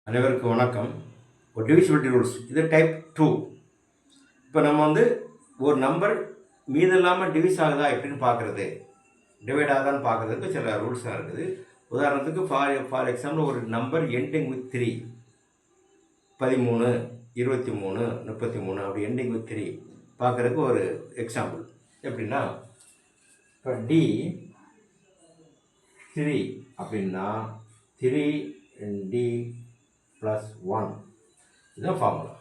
அனைவருக்கும் வணக்கம். ஒரு டிவிசிபிலிட்டி ரூல்ஸ் இது டைப் 2. இப்போ நம்ம ஒரு நம்பர் மீது இல்லாமல் டிவிஸ் ஆகுதா எப்படின்னு பார்க்குறது, டிவைட் ஆகுதான்னு பார்க்குறதுக்கு சில ரூல்ஸ்லாம் இருக்குது. உதாரணத்துக்கு ஃபார் எக்ஸாம்பிள் ஒரு நம்பர் எண்டிங் வித் 3, 13, 23, 33 அப்படி எண்டிங் வித் 3 பார்க்குறதுக்கு ஒரு எக்ஸாம்பிள் எப்படின்னா, இப்போ டி 3 அப்படின்னா 3D +1 இதுதான் ஃபார்முலா.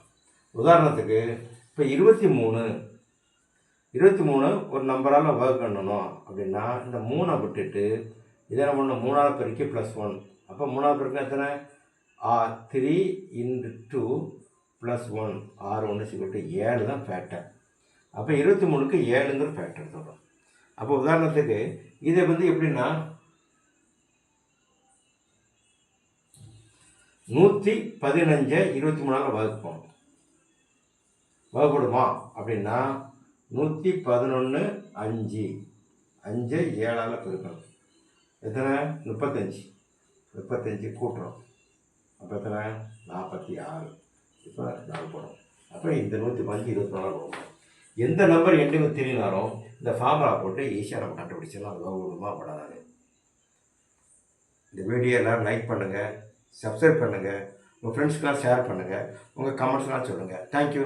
உதாரணத்துக்கு இப்போ 23 ஒரு நம்பரால் ஒர்க் பண்ணணும் அப்படின்னா இந்த 3 விட்டுட்டு இதை நம்ம 3ஆல் பெருக்கி +1. அப்போ 3ஆல் பெருக்கி எத்தனை? 3 × 2 +1 6 7 தான் ஃபேக்டர். அப்போ 23க்கு 7ங்கிற ஃபேக்டர் சொல்கிறோம். அப்போ உதாரணத்துக்கு இதை எப்படின்னா 115 23ஆல் வகுப்போம். வகுப்படுமா அப்படின்னா 111 5 7ஆல் பெருக்கணும். எத்தனை? 35 கூட்டுறோம். அப்போ எத்தனை? 46. இப்போ வகுப்படும். அப்போ இந்த 115 24 வகுப்போம். எந்த நம்பர் எண்டுக்கு தெரியினாலும் இந்த ஃபார்முலா போட்டு ஈஸியாக நம்ம கண்டுபிடிச்சிடலாம். அது வகுப்படுமா படாது. இந்த வீடியோ எல்லோரும் லைக் பண்ணுங்கள், சப்ஸ்கிரைப் பண்ணுங்கள், உங்கள் ஃப்ரெண்ட்ஸ்க்கெலாம் ஷேர் பண்ணுங்கள், உங்கள் கமெண்ட்ஸ்லாம் சொல்லுங்கள். தேங்க்யூ.